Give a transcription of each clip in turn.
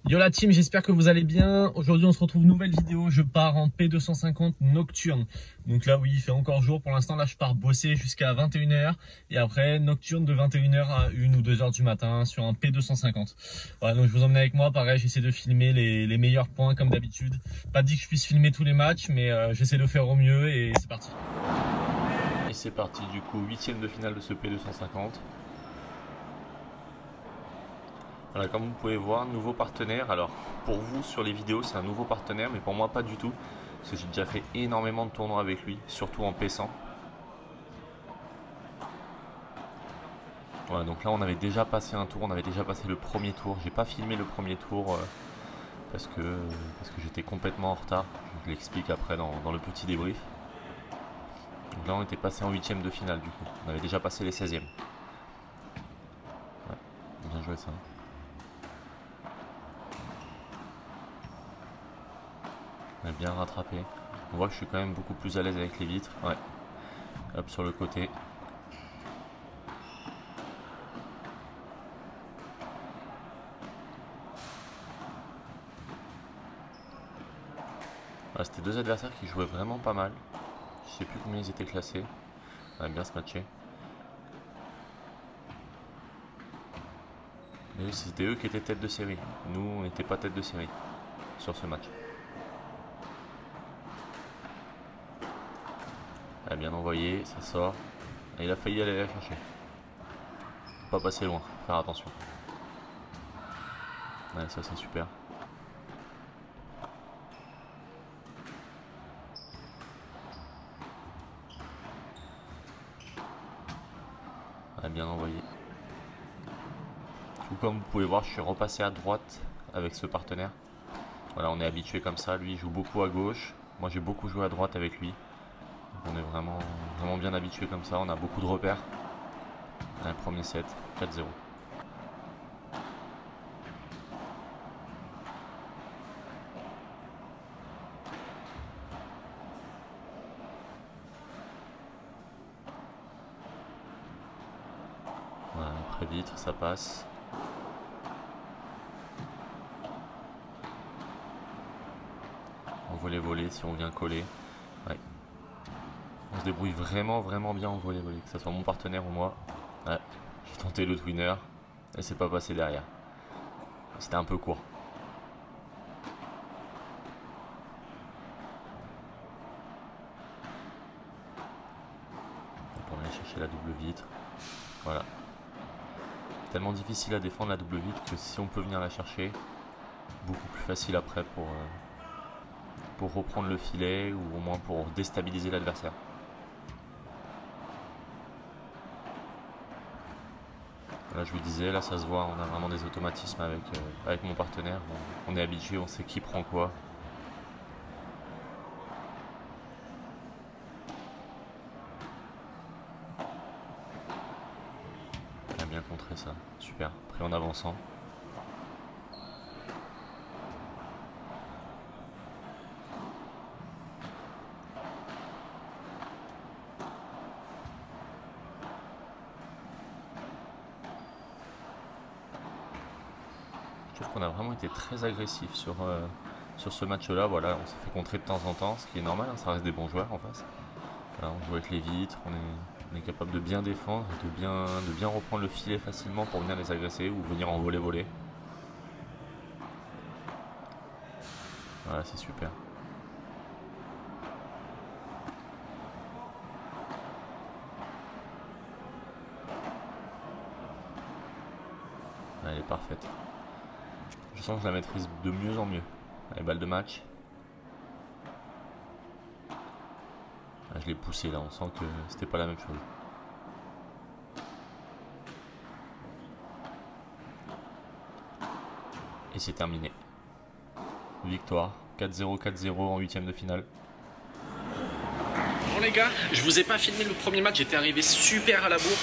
Yo la team, j'espère que vous allez bien. Aujourd'hui on se retrouve nouvelle vidéo, je pars en P250 nocturne. Donc là oui, il fait encore jour pour l'instant. Là je pars bosser jusqu'à 21h et après nocturne de 21h à 1 ou 2h du matin sur un P250. Voilà, donc je vous emmène avec moi, pareil j'essaie de filmer les meilleurs points comme d'habitude. Pas dit que je puisse filmer tous les matchs mais j'essaie de faire au mieux et c'est parti. Et c'est parti du coup, 8e de finale de ce P250. Voilà, comme vous pouvez voir, nouveau partenaire. Alors pour vous sur les vidéos c'est un nouveau partenaire, mais pour moi pas du tout, parce que j'ai déjà fait énormément de tournois avec lui, surtout en P100. Voilà, donc là on avait déjà passé un tour, on avait déjà passé le premier tour. J'ai pas filmé le premier tour parce que j'étais complètement en retard. Je l'explique après dans le petit débrief. Donc là on était passé en 8e de finale du coup, on avait déjà passé les 16e. Ouais, bien joué ça. On a bien rattrapé. On voit que je suis quand même beaucoup plus à l'aise avec les vitres. Ouais. Hop sur le côté. Voilà, c'était deux adversaires qui jouaient vraiment pas mal. Je sais plus combien ils étaient classés. On a bien se matcher. Et c'était eux qui étaient tête de série. Nous, on n'était pas tête de série sur ce match. Elle a bien envoyé, ça sort. Et il a failli aller la chercher. Pas passer loin, faire attention. Ouais, ça c'est super. Elle a bien envoyé. Du coup, comme vous pouvez voir, je suis repassé à droite avec ce partenaire. Voilà, on est habitué comme ça. Lui, il joue beaucoup à gauche. Moi, j'ai beaucoup joué à droite avec lui. On est vraiment bien habitué comme ça, on a beaucoup de repères. Un premier set, 4-0. Voilà, après vitre, ça passe. On volley si on vient coller. Ouais. On se débrouille vraiment bien en volley, que ce soit mon partenaire ou moi. Ouais, j'ai tenté le twinner et c'est pas passé derrière. C'était un peu court. On va aller chercher la double vitre. Voilà. Tellement difficile à défendre la double vitre que si on peut venir la chercher, beaucoup plus facile après pour reprendre le filet ou au moins pour déstabiliser l'adversaire. Là, je vous disais, là ça se voit, on a vraiment des automatismes avec mon partenaire. On est habitué, on sait qui prend quoi. On a bien contré ça, super, pris en avançant. Je trouve qu'on a vraiment été très agressif sur ce match-là. Voilà, on s'est fait contrer de temps en temps, ce qui est normal, hein, ça reste des bons joueurs en face. Voilà, on joue avec les vitres, on est capable de bien défendre, de bien reprendre le filet facilement pour venir les agresser ou venir en volley. Voilà, c'est super. Elle est parfaite. Je sens que je la maîtrise de mieux en mieux. Allez, balle de match. Ah, je l'ai poussé là, on sent que c'était pas la même chose. Et c'est terminé. Victoire, 4-0, 4-0 en 8e de finale. Bon les gars, je vous ai pas filmé le premier match, j'étais arrivé super à la bourre.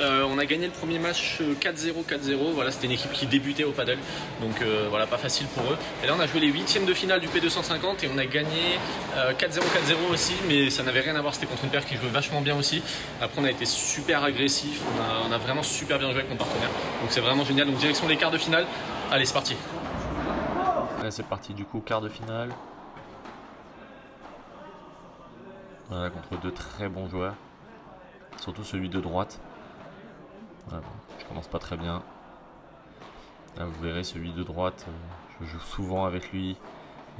On a gagné le premier match 4-0, 4-0. Voilà, c'était une équipe qui débutait au paddle, donc voilà, pas facile pour eux. Et là on a joué les 8e de finale du P250 et on a gagné 4-0, 4-0 aussi, mais ça n'avait rien à voir, c'était contre une paire qui jouait vachement bien aussi. Après on a été super agressif, on a vraiment super bien joué avec mon partenaire, donc c'est vraiment génial. Donc direction les quarts de finale, allez c'est parti. Allez, c'est parti du coup, quart de finale. Voilà, contre deux très bons joueurs. Surtout celui de droite. Voilà, bon, je commence pas très bien. Là, vous verrez celui de droite, je joue souvent avec lui.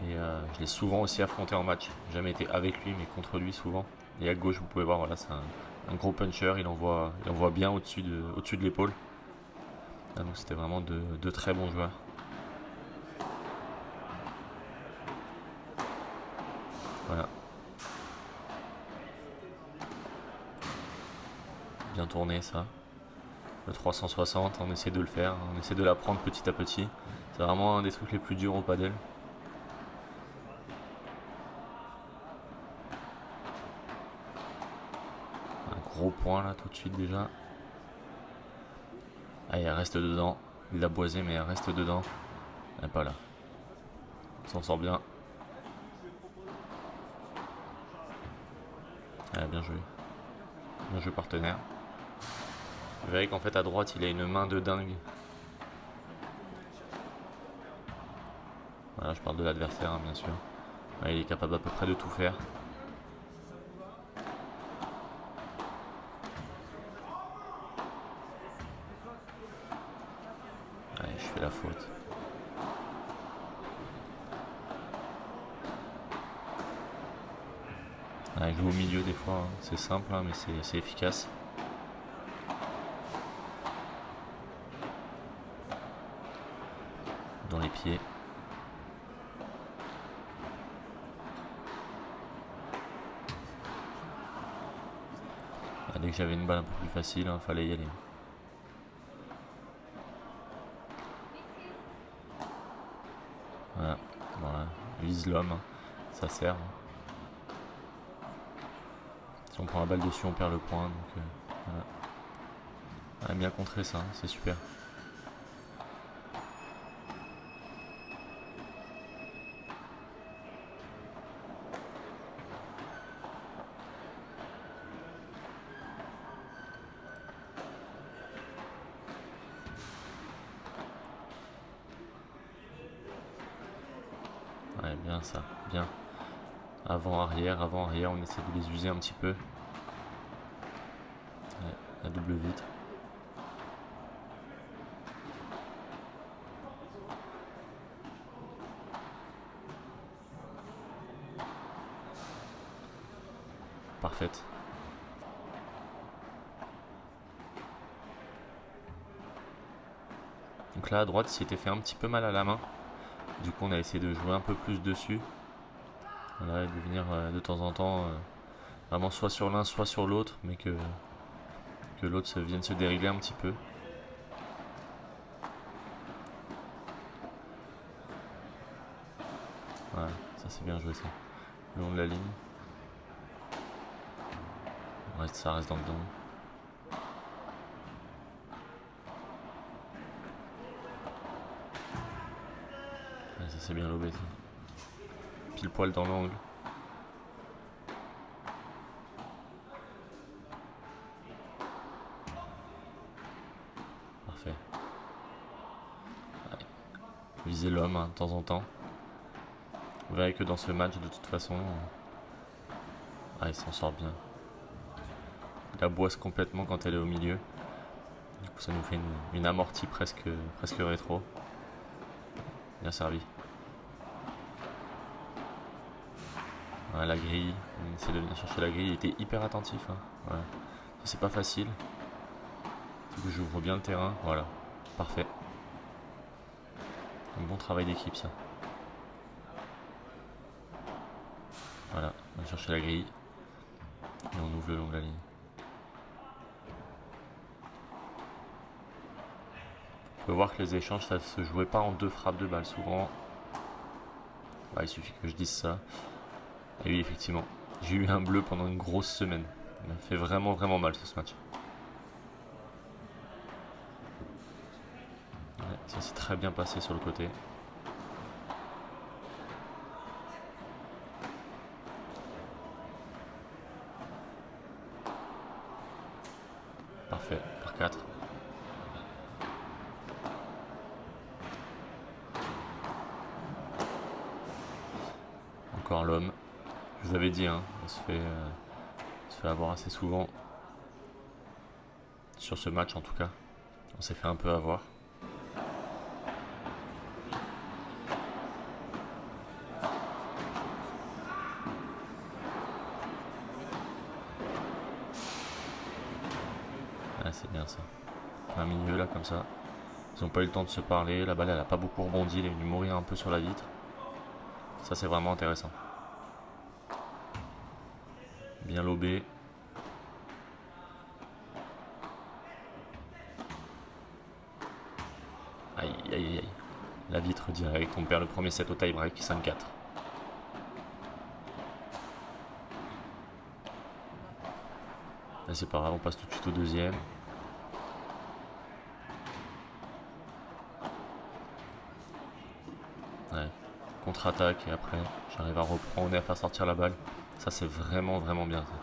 Et je l'ai souvent aussi affronté en match. J'ai jamais été avec lui, mais contre lui souvent. Et à gauche, vous pouvez voir, voilà, c'est un gros puncher. Il envoie bien au-dessus de l'épaule. Ah, donc c'était vraiment de très bons joueurs. Voilà. Bien tourné ça. Le 360, on essaie de le faire. On essaie de l'apprendre petit à petit. C'est vraiment un des trucs les plus durs au padel. Un gros point là tout de suite déjà. Allez, elle reste dedans. Il l'a boisé, mais elle reste dedans. Elle n'est pas là. On s'en sort bien. Allez, bien joué. Bien joué partenaire. Vous verrez qu'en fait à droite il a une main de dingue. Voilà, je parle de l'adversaire hein, bien sûr. Ouais, il est capable à peu près de tout faire. Allez, je fais la faute. Allez, je joue au milieu des fois, hein. C'est simple hein, mais c'est efficace. Dans les pieds. Dès que j'avais une balle un peu plus facile, il fallait y aller. Voilà, voilà. Vise l'homme, hein. Ça sert. Si on prend la balle dessus, on perd le point. Donc, voilà. On a bien contré ça, hein. C'est super. Ouais, bien ça, bien. Avant, arrière, on essaie de les user un petit peu. Ouais, la double vitre. Parfaite. Donc là à droite, il s'était fait un petit peu mal à la main. Du coup, on a essayé de jouer un peu plus dessus. Voilà, et de venir de temps en temps vraiment soit sur l'un, soit sur l'autre, mais que l'autre vienne se dérégler un petit peu. Voilà, ça c'est bien joué ça. Le long de la ligne. Ça reste dans le dos. Ouais, ça c'est bien lobé ça. Pile poil dans l'angle. Parfait. Allez. Visez l'homme hein, de temps en temps. Vous verrez que dans ce match, de toute façon, il s'en sort bien. Il la boisse complètement quand elle est au milieu. Du coup, ça nous fait une amortie presque rétro. Bien servi. Voilà, la grille. On essaie de venir chercher la grille. Il était hyper attentif. Hein. Voilà. C'est pas facile. J'ouvre bien le terrain. Voilà. Parfait. Un bon travail d'équipe, ça. Voilà. On va chercher la grille. Et on ouvre le long de la ligne. On peut voir que les échanges, ça se jouait pas en deux frappes de balle. Souvent, il suffit que je dise ça. Et oui, effectivement, j'ai eu un bleu pendant une grosse semaine. Il m'a fait vraiment mal ce match. Ouais, ça s'est très bien passé sur le côté. Parfait, par 4. encore l'homme. Je vous avais dit, hein, on se fait avoir assez souvent. Sur ce match en tout cas. On s'est fait un peu avoir. Ah, c'est bien ça. Un milieu là comme ça. Ils n'ont pas eu le temps de se parler. La balle elle a pas beaucoup rebondi. Elle est venue mourir un peu sur la vitre. Ça c'est vraiment intéressant. Bien lobé. Aïe aïe aïe. La vitre direct. On perd le premier set au tie-break. 5-4. Là c'est pas grave. On passe tout de suite au deuxième. Ouais. Contre-attaque et après j'arrive à reprendre et à faire sortir la balle. Ça c'est vraiment bien ça.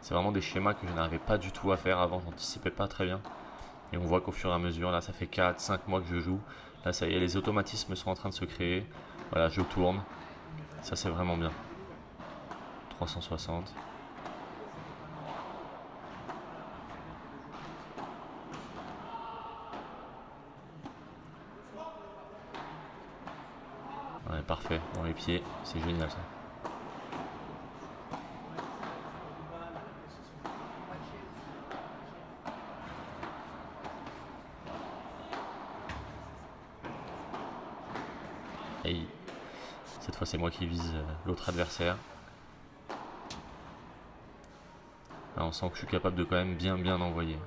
C'est vraiment des schémas que je n'arrivais pas du tout à faire avant, j'anticipais pas très bien. Et on voit qu'au fur et à mesure, là ça fait 4-5 mois que je joue. Là ça y est, les automatismes sont en train de se créer. Voilà, je tourne. Ça c'est vraiment bien. 360. Ouais, parfait, dans les pieds, c'est génial ça. Et cette fois c'est moi qui vise l'autre adversaire. Là, on sent que je suis capable de quand même bien envoyer.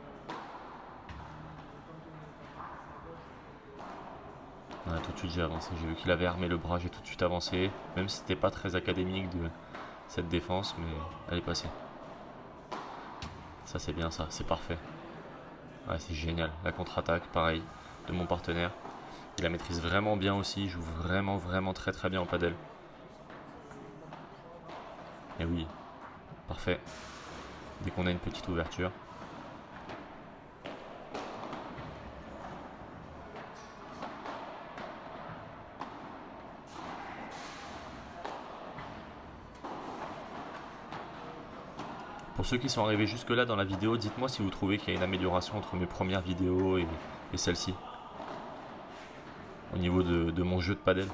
Ouais, tout de suite j'ai avancé, j'ai vu qu'il avait armé le bras, j'ai tout de suite avancé. Même si c'était pas très académique de cette défense, mais elle est passée. Ça c'est bien ça, c'est parfait. Ouais, c'est génial. La contre-attaque, pareil, de mon partenaire. Il la maîtrise vraiment bien aussi, il joue vraiment très bien en padel. Et oui, parfait. Dès qu'on a une petite ouverture. Pour ceux qui sont arrivés jusque là dans la vidéo, dites-moi si vous trouvez qu'il y a une amélioration entre mes premières vidéos et celle-ci. Au niveau de mon jeu de padel.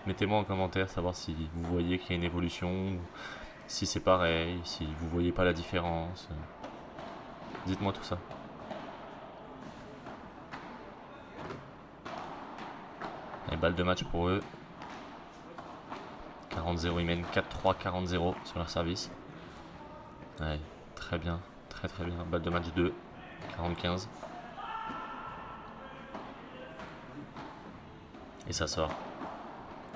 Mettez-moi en commentaire, savoir si vous voyez qu'il y a une évolution, si c'est pareil, si vous voyez pas la différence. Dites-moi tout ça. Et balle de match pour eux. 40-0, ils mènent 4-3, 40-0 sur leur service. Ouais, très bien, très bien. Balle de match 2, 40-15. Et ça sort.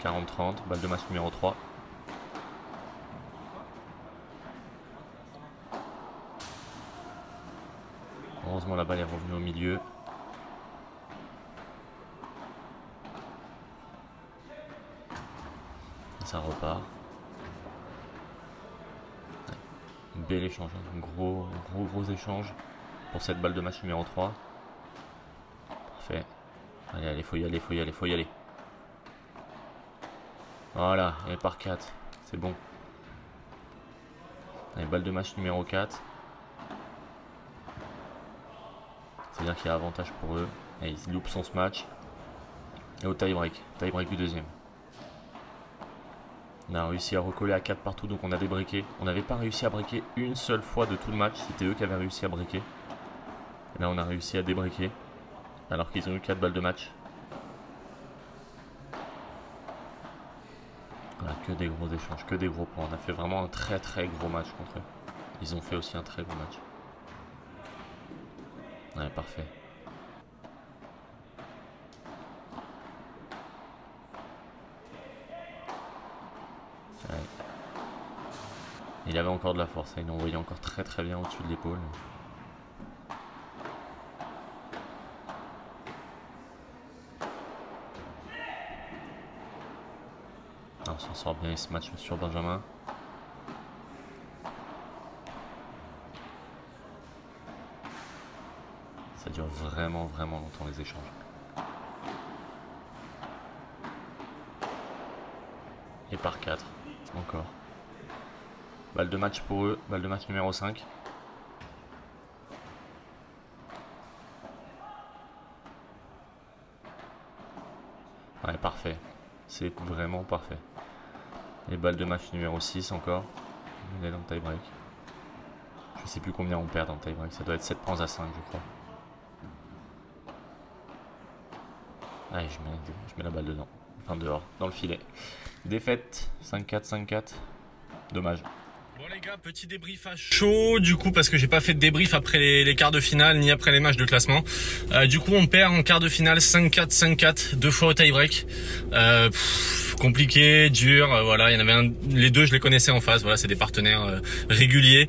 40-30, balle de match numéro 3. Heureusement la balle est revenue au milieu. Et ça repart. Bel échange, un gros échange pour cette balle de match numéro 3. Parfait. Allez, faut y aller. Voilà, et par 4, c'est bon. Allez, balle de match numéro 4. C'est-à-dire qu'il y a avantage pour eux. Et ils loupent son match. Et au tie-break du deuxième. On a réussi à recoller à 4 partout, donc on a débriqué. On n'avait pas réussi à breaker une seule fois de tout le match. C'était eux qui avaient réussi à breaker. Et là, on a réussi à débriquer. Alors qu'ils ont eu 4 balles de match. Voilà, que des gros échanges, que des gros points. On a fait vraiment un très gros match contre eux. Ils ont fait aussi un très gros match. Ouais, parfait. Ouais. Il avait encore de la force, il envoyait encore très bien au-dessus de l'épaule. On s'en sort bien ce match sur Benjamin. Ça dure vraiment longtemps les échanges. Et par 4. Encore. Balle de match pour eux, balle de match numéro 5. Ouais, parfait. C'est vraiment parfait. Et balle de match numéro 6 encore. On est dans le tie-break. Je sais plus combien on perd dans le tie-break. Ça doit être 7 points à 5, je crois. Allez, je mets la balle dedans. Enfin, dehors, dans le filet. Défaite, 5-4, 5-4. Dommage. Bon les gars, petit débrief à chaud du coup parce que j'ai pas fait de débrief après les quarts de finale ni après les matchs de classement. Du coup on perd en quart de finale 5-4, 5-4, 2 fois au tie-break. Compliqué, dur, voilà, il y en avait les deux je les connaissais en face, voilà, c'est des partenaires réguliers.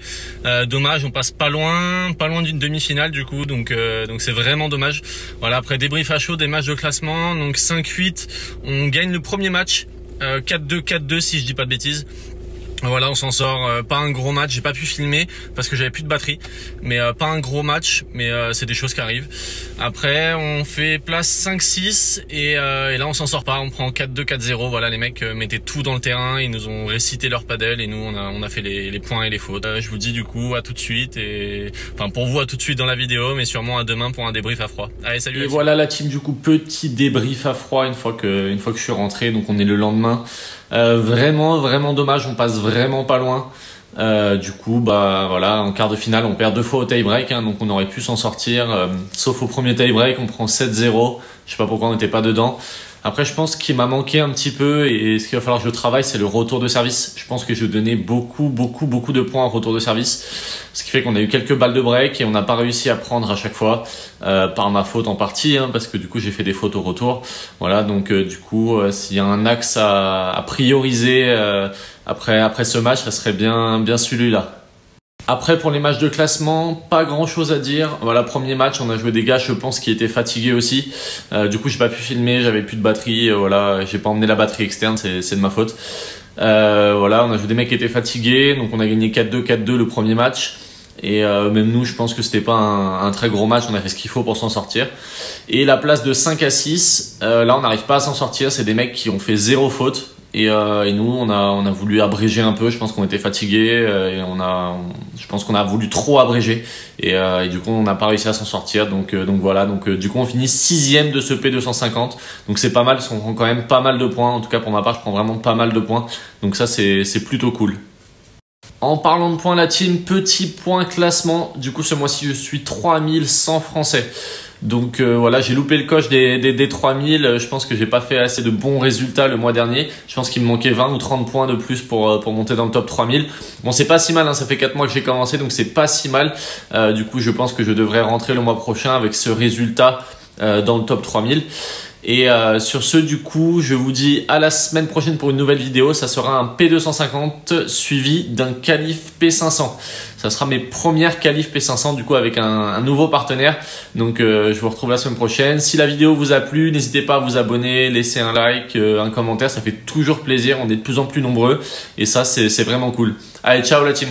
Dommage, on passe pas loin d'une demi-finale du coup, donc c'est vraiment dommage. Voilà, après débrief à chaud des matchs de classement, donc 5-8, on gagne le premier match, 4-2, 4-2 si je dis pas de bêtises. Voilà, on s'en sort, pas un gros match, j'ai pas pu filmer parce que j'avais plus de batterie, mais pas un gros match, mais c'est des choses qui arrivent. Après, on fait place 5-6 et là on s'en sort pas, on prend 4-2, 4-0. Voilà, les mecs mettaient tout dans le terrain, ils nous ont récité leur padel et nous on a fait les points et les fautes. Je vous dis du coup à tout de suite et enfin pour vous à tout de suite dans la vidéo, mais sûrement à demain pour un débrief à froid. Allez, salut. Et voilà la team, du coup petit débrief à froid une fois que je suis rentré, donc on est le lendemain. Vraiment dommage, on passe vraiment pas loin. Du coup, bah voilà, en quart de finale, on perd 2 fois au tie-break, hein, donc on aurait pu s'en sortir. Sauf au premier tie-break, on prend 7-0. Je sais pas pourquoi on n'était pas dedans. Après, je pense qu'il m'a manqué un petit peu et ce qu'il va falloir que je travaille, c'est le retour de service. Je pense que je donnais beaucoup de points en retour de service. Ce qui fait qu'on a eu quelques balles de break et on n'a pas réussi à prendre à chaque fois, par ma faute en partie, hein, parce que du coup, j'ai fait des fautes au retour. Voilà, donc du coup, s'il y a un axe à prioriser après ce match, ça serait bien celui-là. Après, pour les matchs de classement, pas grand chose à dire. Voilà, premier match, on a joué des gars, je pense, qui étaient fatigués aussi. Du coup, j'ai pas pu filmer, j'avais plus de batterie. Voilà, j'ai pas emmené la batterie externe, c'est de ma faute. Voilà, on a joué des mecs qui étaient fatigués, donc on a gagné 4-2, 4-2 le premier match. Et même nous, je pense que c'était pas un très gros match, on a fait ce qu'il faut pour s'en sortir. Et la place de 5-6, là, on n'arrive pas à s'en sortir. C'est des mecs qui ont fait 0 faute. Et nous, on a voulu abréger un peu. Je pense qu'on était fatigués et je pense qu'on a voulu trop abréger et du coup, on n'a pas réussi à s'en sortir. Donc voilà. Donc du coup, on finit 6e de ce P250. Donc c'est pas mal. On prend quand même pas mal de points. En tout cas, pour ma part, je prends vraiment pas mal de points. Donc ça, c'est plutôt cool. En parlant de points, la team, petit point classement. Du coup, ce mois-ci, je suis 3100 français. Donc voilà, j'ai loupé le coche des 3000. Je pense que j'ai pas fait assez de bons résultats le mois dernier. Je pense qu'il me manquait 20 ou 30 points de plus pour monter dans le top 3000. Bon, c'est pas si mal, hein, ça fait 4 mois que j'ai commencé, donc c'est pas si mal. Du coup, je pense que je devrais rentrer le mois prochain avec ce résultat dans le top 3000. Et sur ce, du coup, je vous dis à la semaine prochaine pour une nouvelle vidéo. Ça sera un P250 suivi d'un qualif P500. Ça sera mes premières qualifs P500 du coup avec un nouveau partenaire. Donc je vous retrouve la semaine prochaine. Si la vidéo vous a plu, n'hésitez pas à vous abonner, laisser un like, un commentaire. Ça fait toujours plaisir. On est de plus en plus nombreux et ça c'est vraiment cool. Allez, ciao la team.